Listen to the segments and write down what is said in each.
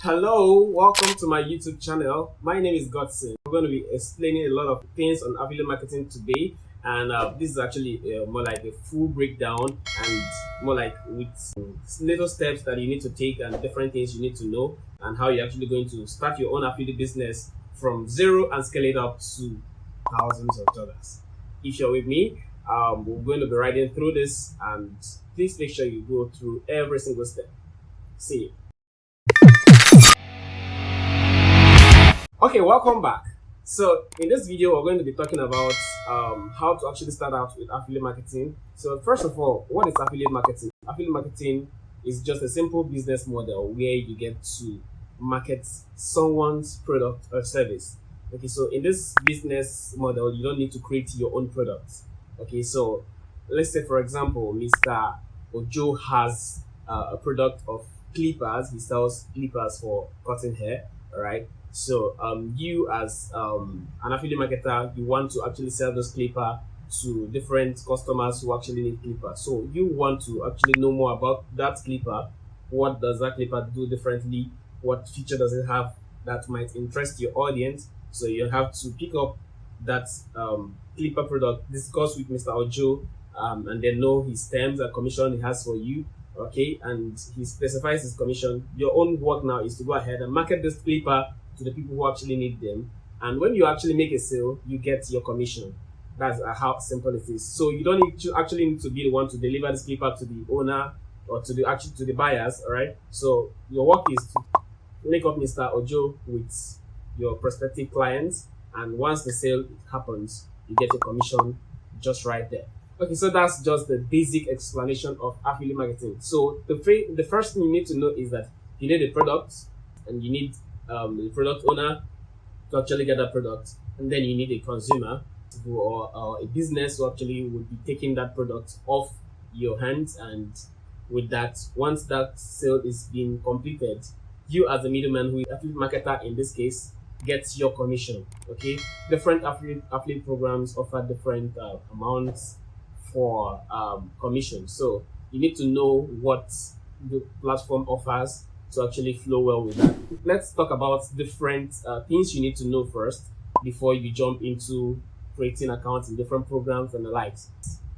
Hello, welcome to my YouTube channel. My name is Godson. I'm going to be explaining a lot of things on affiliate marketing today, and this is actually more like a full breakdown and more like with little steps that you need to take and different things you need to know and how you're actually going to start your own affiliate business from zero and scale it up to thousands of dollars. If you're with me, we're going to be riding through this, and please make sure you go through every single step. See you. Okay, welcome back. So in this video, we're going to be talking about how to actually start out with affiliate marketing. So first of all, what is affiliate marketing? Affiliate marketing is just a simple business model where you get to market someone's product or service. Okay, so in this business model, you don't need to create your own product. Okay, so let's say, for example, Mr. Ojo has a product of clippers. He sells clippers for cutting hair. All right. So you as an affiliate marketer, you want to actually sell this clipper to different customers who actually need clippers. So you want to actually know more about that clipper. What does that clipper do differently? What feature does it have that might interest your audience? So you have to pick up that clipper product, discuss with Mr. Ojo, and then know his terms and commission he has for you. Okay, and he specifies his commission. Your own work now is to go ahead and market this clipper to the people who actually need them, and when you actually make a sale, you get your commission. That's how simple it is. So you don't need to actually need to be the one to deliver this clipper to the owner or to the buyers. All right, so your work is to link up Mr. Ojo with your prospective clients, and once the sale happens, you get your commission just right there. Okay, so that's just the basic explanation of affiliate marketing. So the first thing you need to know is that you need a product, and you need the product owner to actually get that product, and then you need a consumer or a business who actually would be taking that product off your hands. And with that, once that sale is being completed, you as the middleman, who is affiliate marketer in this case, gets your commission. Okay, different affiliate programs offer different amounts for commission, so you need to know what the platform offers to actually flow well with that. Let's talk about different things you need to know first before you jump into creating accounts in different programs and the likes.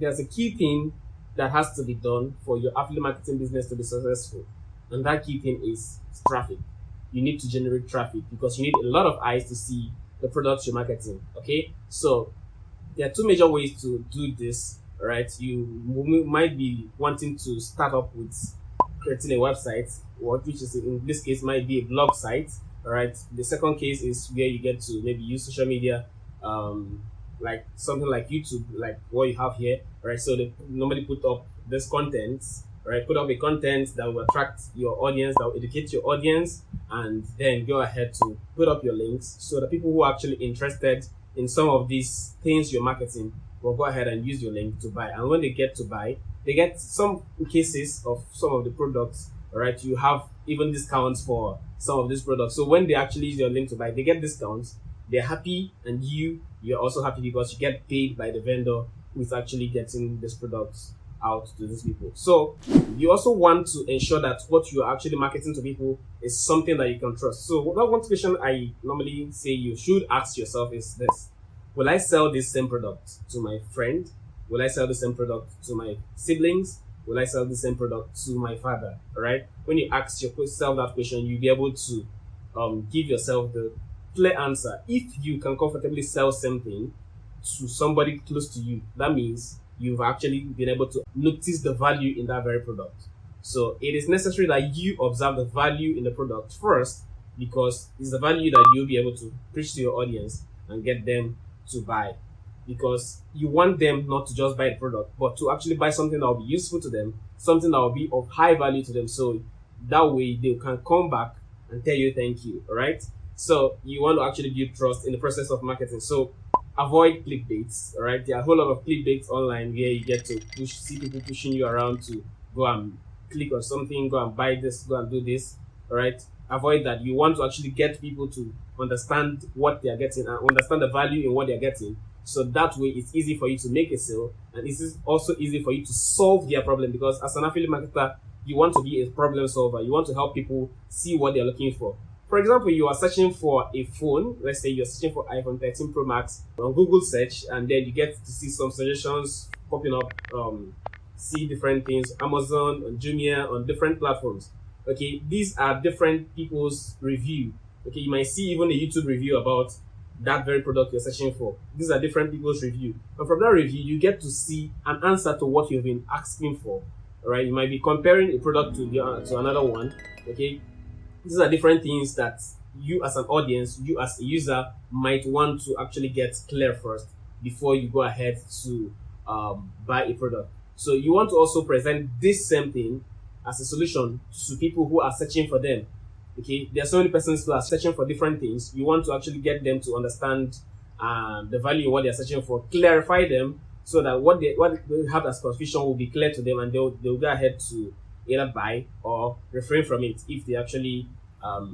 There's a key thing that has to be done for your affiliate marketing business to be successful, and that key thing is traffic. You need to generate traffic because you need a lot of eyes to see the products you're marketing. Okay, so there are two major ways to do this. All right, you might be wanting to start up with creating a website, which is in this case might be a blog site. All right, the second case is where you get to maybe use social media, like something like YouTube, like what you have here. All right, so they normally put up this content. All right, put up a content that will attract your audience, that will educate your audience, and then go ahead to put up your links so the people who are actually interested in some of these things you're marketing will go ahead and use your link to buy. And when they get to buy, they get some cases of some of the products. All right, you have even discounts for some of these products. So when they actually use your link to buy, they get discounts. They're happy, and you're also happy because you get paid by the vendor who is actually getting this product out to these people. So you also want to ensure that what you're actually marketing to people is something that you can trust. So one question I normally say you should ask yourself is this: will I sell this same product to my friend? Will I sell the same product to my siblings? Will I sell the same product to my father? All right. When you ask yourself that question, you'll be able to give yourself the clear answer. If you can comfortably sell something to somebody close to you, that means you've actually been able to notice the value in that very product. So it is necessary that you observe the value in the product first, because it's the value that you'll be able to preach to your audience and get them to buy, because you want them not to just buy the product, but to actually buy something that will be useful to them, something that will be of high value to them, so that way they can come back and tell you thank you. All right, so you want to actually build trust in the process of marketing. So avoid clickbaits. All right, there are a whole lot of clickbaits online where you get to see people pushing you around to go and click on something, go and buy this, go and do this. All right, avoid that. You want to actually get people to understand what they are getting and understand the value in what they are getting, so that way it's easy for you to make a sale, and it's also easy for you to solve their problem, because as an affiliate marketer, you want to be a problem solver. You want to help people see what they're looking for. For example, you are searching for a phone. Let's say you're searching for iPhone 13 Pro Max on Google search, and then you get to see some suggestions popping up. See different things, Amazon, on Jumia, on different platforms. Okay, these are different people's review. Okay, you might see even a YouTube review about that very product you're searching for. These are different people's review, and from that review, you get to see an answer to what you've been asking for. All right, you might be comparing a product to another one. Okay, these are different things that you as an audience, you as a user, might want to actually get clear first before you go ahead to buy a product. So you want to also present this same thing as a solution to people who are searching for them. Okay, there are so many persons who are searching for different things. You want to actually get them to understand the value in what they're searching for, clarify them so that what they have as confusion will be clear to them, and they'll go ahead to either buy or refrain from it. If they actually are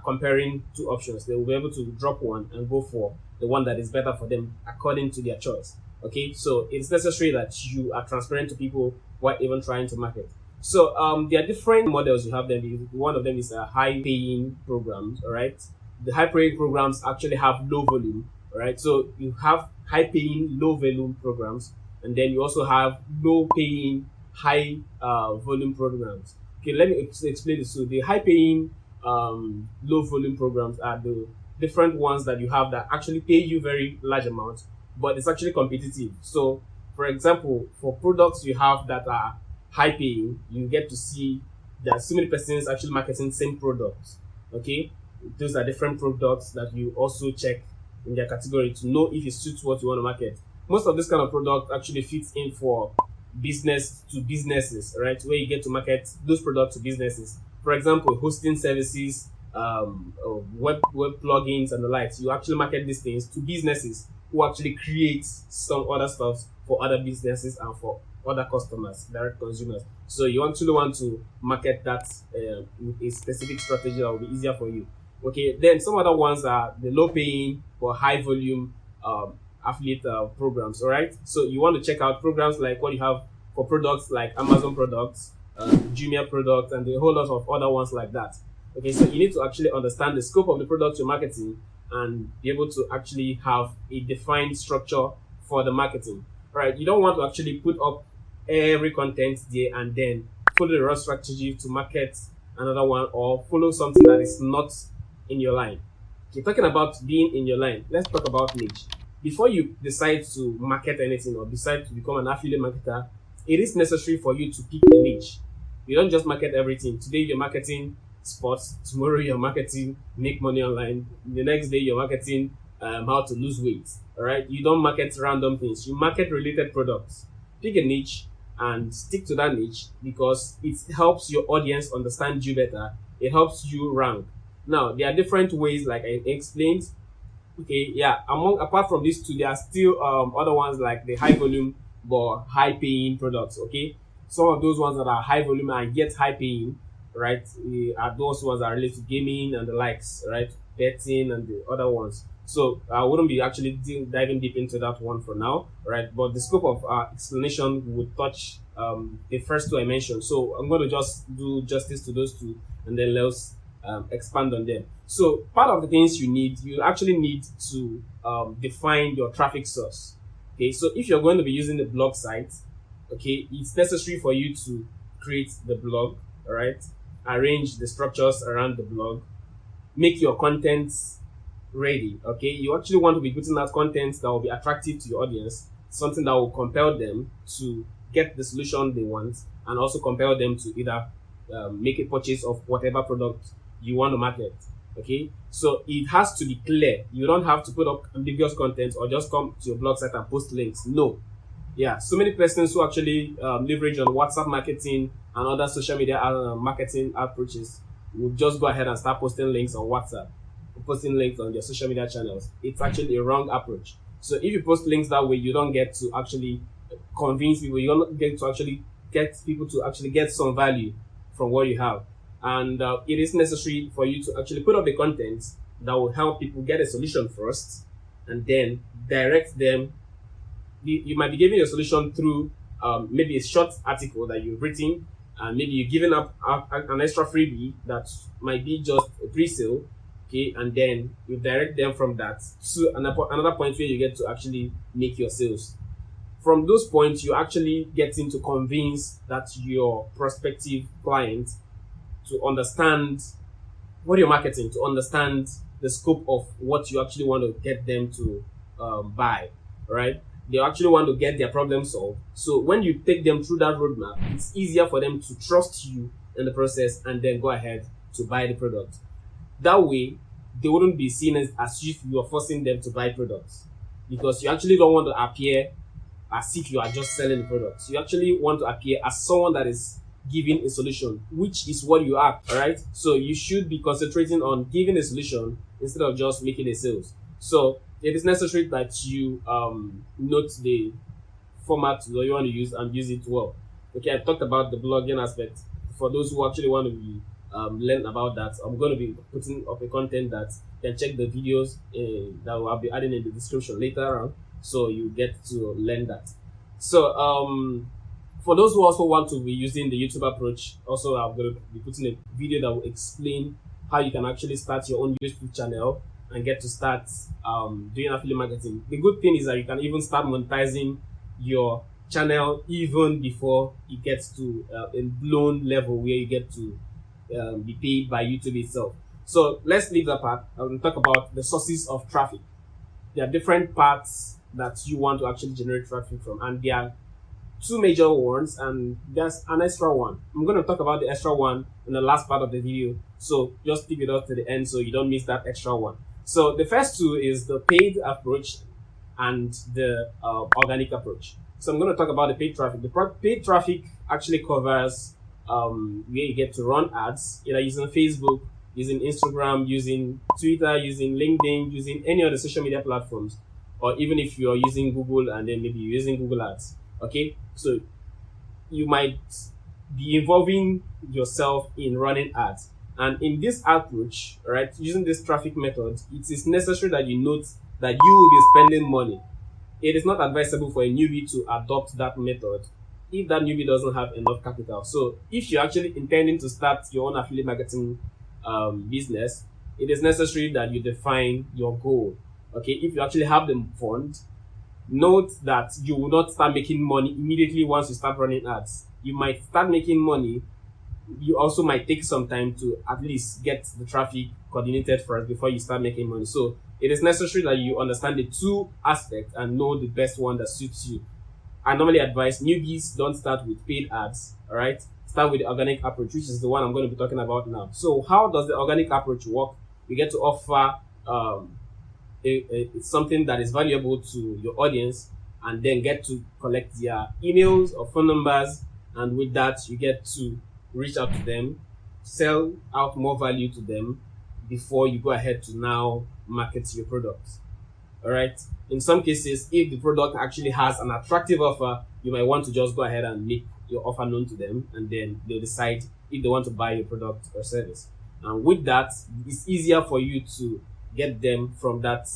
comparing two options, they will be able to drop one and go for the one that is better for them according to their choice. Okay, so it's necessary that you are transparent to people while even trying to market. So there are different models you have them. One of them is a high paying programs, all right? The high paying programs actually have low volume, all right? So you have high paying, low volume programs, and then you also have low paying, high volume programs. Okay, let me explain this. So the high paying, low volume programs are the different ones that you have that actually pay you very large amounts, but it's actually competitive. So for example, for products you have that are high paying, you get to see that so many persons actually marketing same products. Okay, those are different products that you also check in their category to know if it suits what you want to market. Most of this kind of product actually fits in for business to businesses, right? Where you get to market those products to businesses. For example, hosting services, web plugins and the likes. You actually market these things to businesses who actually create some other stuff for other businesses and for other customers, direct consumers. So you actually want to market that with a specific strategy that will be easier for you. Okay, then some other ones are the low paying or high volume affiliate programs. All right, so you want to check out programs like what you have for products like Amazon products, Jumia products, and a whole lot of other ones like that. Okay, so you need to actually understand the scope of the product you're marketing and be able to actually have a defined structure for the marketing. All right, you don't want to actually put up every content there and then follow the right strategy to market another one or follow something that is not in your line. Okay, talking about being in your line, let's talk about niche. Before you decide to market anything or decide to become an affiliate marketer, it is necessary for you to pick a niche. You don't just market everything. Today you're marketing sports, tomorrow you're marketing make money online, the next day you're marketing how to lose weight. All right, you don't market random things, you market related products. Pick a niche and stick to that niche because it helps your audience understand you better. It helps you rank. Now there are different ways, like I explained. Okay, yeah, apart from these two, there are still other ones like the high volume but high paying products. Okay, some of those ones that are high volume and yet high paying, right, are those ones that are related to gaming and the likes, right, betting and the other ones. So I wouldn't be actually diving deep into that one for now, right? But the scope of explanation would touch the first two I mentioned. So I'm going to just do justice to those two, and then let's expand on them. So part of the things you actually need to define your traffic source. Okay, so if you're going to be using the blog site, okay, it's necessary for you to create the blog, all right? Arrange the structures around the blog, make your content ready. Okay, you actually want to be putting out content that will be attractive to your audience, something that will compel them to get the solution they want, and also compel them to either make a purchase of whatever product you want to market. Okay, so it has to be clear. You don't have to put up ambiguous content or just come to your blog site and post links. No. Yeah, so many persons who actually leverage on WhatsApp marketing and other social media marketing approaches will just go ahead and start posting links on WhatsApp, posting links on their social media channels. It's actually a wrong approach. So if you post links that way, you don't get to actually convince people. You don't get to actually get people to actually get some value from what you have. And it is necessary for you to actually put up the content that will help people get a solution first, and then direct them. You might be giving a solution through maybe a short article that you've written, and maybe you're giving up an extra freebie that might be just a pre-sale, okay, and then you direct them from that to another point where you get to actually make your sales. From those points, you actually getting to convince that your prospective client to understand what you're marketing, to understand the scope of what you actually want to get them to buy, right? They actually want to get their problem solved. So when you take them through that roadmap, it's easier for them to trust you in the process and then go ahead to buy the product. That way, they wouldn't be seen as if you are forcing them to buy products, because you actually don't want to appear as if you are just selling the products. You actually want to appear as someone that is giving a solution, which is what you are, all right? So you should be concentrating on giving a solution instead of just making a sales. So it is necessary that you note the format that you want to use and use it well. Okay, I talked about the blogging aspect. For those who actually want to be learn about that, I'm going to be putting up a content that you can check the videos that I'll be adding in the description later on, so you get to learn that. So for those who also want to be using the YouTube approach, also I'm going to be putting a video that will explain how you can actually start your own YouTube channel and get to start doing affiliate marketing. The good thing is that you can even start monetizing your channel even before it gets to a blown level where you get to be paid by YouTube itself. So let's leave that part and talk about the sources of traffic. There are different parts that you want to actually generate traffic from, and there are two major ones, and there's an extra one. I'm going to talk about the extra one in the last part of the video, so just keep it up to the end so you don't miss that extra one. So the first two is the paid approach and the organic approach. So I'm going to talk about the paid traffic. The paid traffic actually covers where you get to run ads, either using Facebook, using Instagram, using Twitter, using LinkedIn, using any other social media platforms, or even if you're using Google and then maybe you're using Google Ads. Okay, so you might be involving yourself in running ads. And in this approach, right, using this traffic method, it is necessary that you note that you will be spending money. It is not advisable for a newbie to adopt that method if that newbie doesn't have enough capital. So if you're actually intending to start your own affiliate marketing business, it is necessary that you define your goal. Okay, if you actually have the fund, note that you will not start making money immediately once you start running ads. You might start making money. You also might take some time to at least get the traffic coordinated first before you start making money. So it is necessary that you understand the two aspects and know the best one that suits you. I normally advise newbies don't start with paid ads, all right? Start with the organic approach, which is the one I'm going to be talking about now. So how does the organic approach work? You get to offer something that is valuable to your audience, and then get to collect their emails or phone numbers, and with that you get to reach out to them, sell out more value to them before you go ahead to now market your product. All right, in some cases, if the product actually has an attractive offer, you might want to just go ahead and make your offer known to them, and then they'll decide if they want to buy your product or service. And with that, it's easier for you to get them from that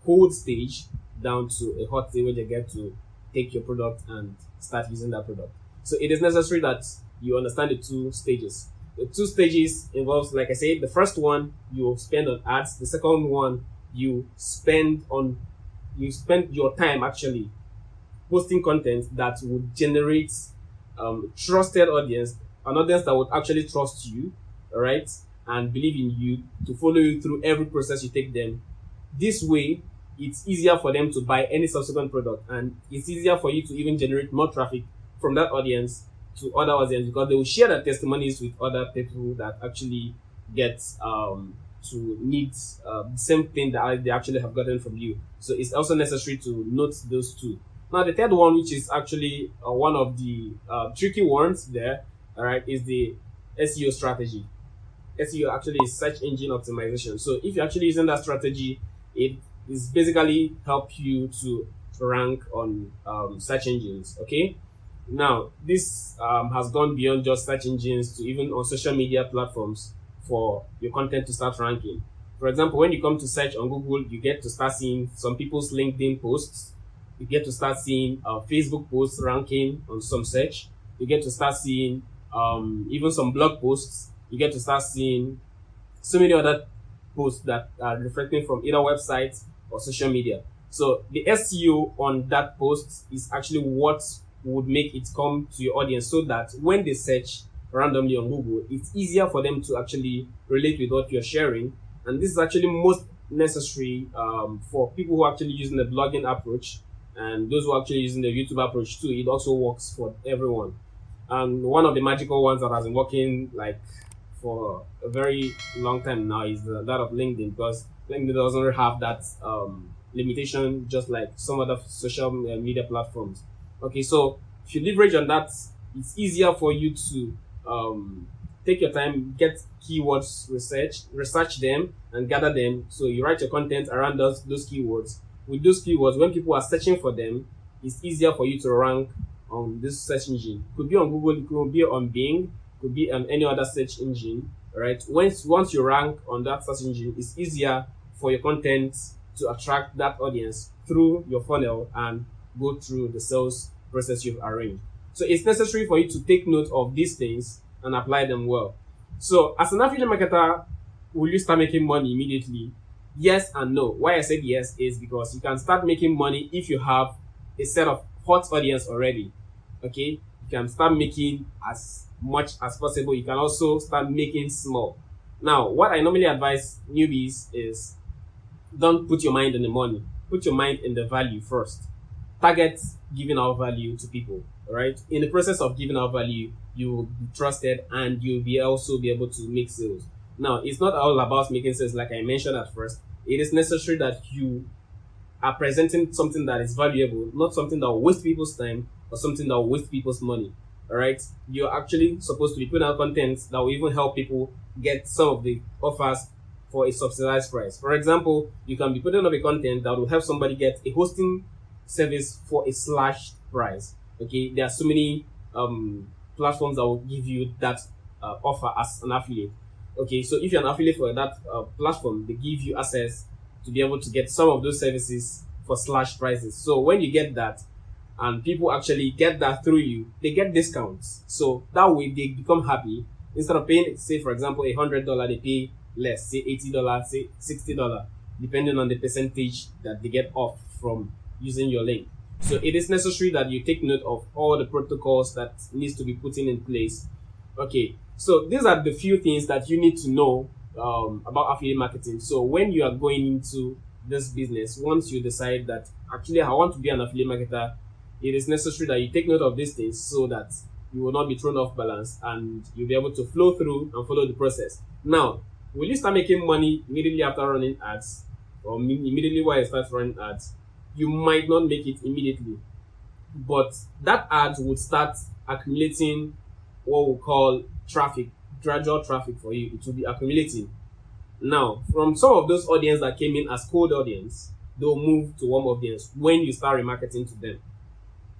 cold stage down to a hot stage where they get to take your product and start using that product. So it is necessary that you understand the two stages. The two stages involves, like I said, the first one you spend on ads. The second one you spend your time actually posting content that would generate trusted audience, an audience that would actually trust you, all right, and believe in you to follow you through every process you take them. This way, it's easier for them to buy any subsequent product, and it's easier for you to even generate more traffic from that audience to other audience, because they will share their testimonies with other people that actually get to need the same thing that they actually have gotten from you. So it's also necessary to note those two. Now the third one, which is actually one of the tricky ones there, all right, is the SEO strategy. SEO actually is search engine optimization. So if you're actually using that strategy, it is basically help you to rank on search engines. Okay, now this has gone beyond just search engines to even on social media platforms for your content to start ranking. For example, when you come to search on Google, you get to start seeing some people's LinkedIn posts. You get to start seeing Facebook posts ranking on some search. You get to start seeing even some blog posts, you get to start seeing so many other posts that are reflecting from either websites or social media. So the SEO on that post is actually what would make it come to your audience, so that when they search randomly on Google, it's easier for them to actually relate with what you're sharing. And this is actually most necessary for people who are actually using the blogging approach, and those who are actually using the YouTube approach too. It also works for everyone. And one of the magical ones that has been working like for a very long time now is that of LinkedIn, because LinkedIn doesn't really have that limitation just like some other social media platforms. Okay, so if you leverage on that, it's easier for you to take your time, get keywords, research them, and gather them. So you write your content around those keywords. With those keywords, when people are searching for them, it's easier for you to rank on this search engine. Could be on Google, it could be on Bing, could be on any other search engine. Right? Once you rank on that search engine, it's easier for your content to attract that audience through your funnel and go through the sales process you've arranged. So it's necessary for you to take note of these things and apply them well. So as an affiliate marketer, will you start making money immediately? Yes and no. Why I said yes is because you can start making money if you have a set of hot audience already. Okay, you can start making as much as possible. You can also start making small. Now, what I normally advise newbies is don't put your mind on the money. Put your mind in the value first. Target giving out value to people. All right. In the process of giving out value, you will be trusted and you'll be also be able to make sales. Now, it's not all about making sales like I mentioned at first. It is necessary that you are presenting something that is valuable, not something that will waste people's time or something that will waste people's money. All right. You're actually supposed to be putting out content that will even help people get some of the offers for a subsidized price. For example, you can be putting up a content that will help somebody get a hosting service for a slashed price. Okay, there are so many platforms that will give you that offer as an affiliate. Okay, so if you're an affiliate for that platform, they give you access to be able to get some of those services for slashed prices. So when you get that, and people actually get that through you, they get discounts. So that way they become happy. Instead of paying, say for example, $100, they pay less, say $80, say $60, depending on the percentage that they get off from using your link. So it is necessary that you take note of all the protocols that needs to be put in place. Okay, so these are the few things that you need to know about affiliate marketing. So when you are going into this business, once you decide that actually I want to be an affiliate marketer, it is necessary that you take note of these things so that you will not be thrown off balance and you'll be able to flow through and follow the process. Now, will you start making money immediately after running ads, or immediately while you start running ads? You might not make it immediately, but that ad would start accumulating what we call traffic, gradual traffic for you. It will be accumulating. Now, from some of those audience that came in as cold audience, they'll move to warm audience when you start remarketing to them.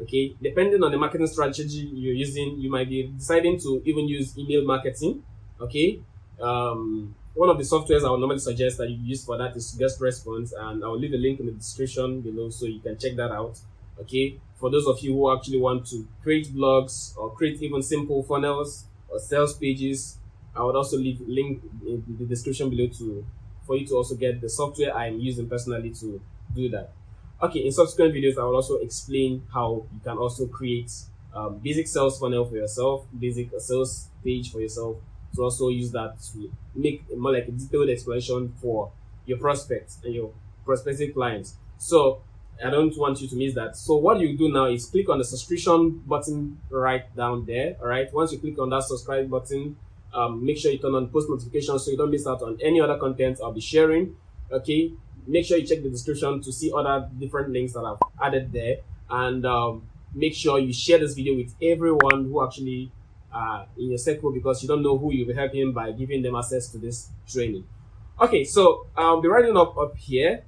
Okay, depending on the marketing strategy you're using, you might be deciding to even use email marketing. Okay, one of the softwares I would normally suggest that you use for that is GetResponse, and I'll leave a link in the description below so you can check that out. Okay, for those of you who actually want to create blogs or create even simple funnels or sales pages, I would also leave a link in the description below for you to also get the software I'm using personally to do that. Okay, in subsequent videos, I will also explain how you can also create basic sales funnel for yourself, basic sales page for yourself, to also use that to make more like a detailed explanation for your prospects and your prospective clients. So I don't want you to miss that. So what you do now is click on the subscription button right down there. All right. Once you click on that subscribe button, make sure you turn on post notifications so you don't miss out on any other content I'll be sharing. Okay. Make sure you check the description to see other different links that I've added there, and make sure you share this video with everyone who actually in your circle, because you don't know who you'll be helping by giving them access to this training. Okay, so I'll be writing up here.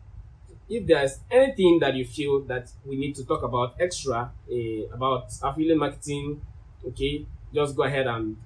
If there's anything that you feel that we need to talk about extra about affiliate marketing, okay, just go ahead and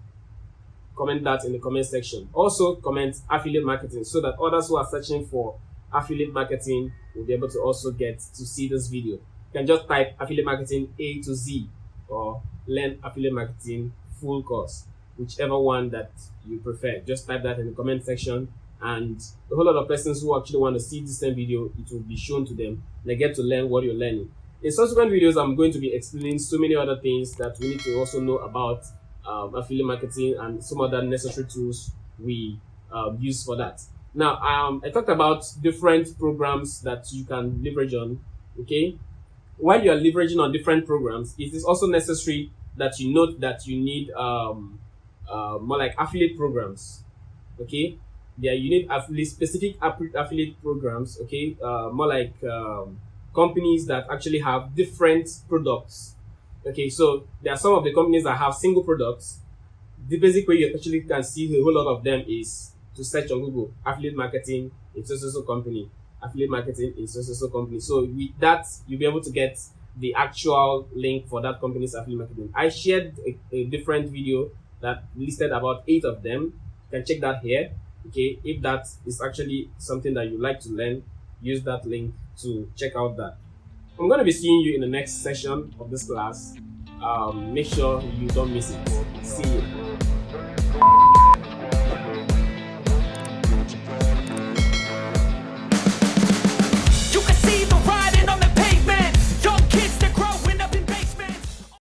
comment that in the comment section. Also comment affiliate marketing so that others who are searching for affiliate marketing will be able to also get to see this video. You can just type affiliate marketing A to Z or learn affiliate marketing full course. whichever one that you prefer. Just type that in the comment section, and a whole lot of persons who actually want to see the same video, it will be shown to them. They get to learn what you're learning. In subsequent videos, I'm going to be explaining so many other things that we need to also know about affiliate marketing and some other necessary tools we use for that. Now, I talked about different programs that you can leverage on. Okay, while you are leveraging on different programs, it is also necessary that you note that you need more like affiliate programs. Okay, yeah, you need specific affiliate programs. Okay, more like companies that actually have different products. Okay, so there are some of the companies that have single products. The basic way you actually can see a whole lot of them is to search on Google affiliate marketing in so company, affiliate marketing in so company. So with that, you'll be able to get the actual link for that company's affiliate marketing. I shared a different video that listed about 8 of them. You can check that here. Okay, if that is actually something that you like to learn, use that link to check out that. I'm going to be seeing you in the next session of this class. Make sure you don't miss it. See you.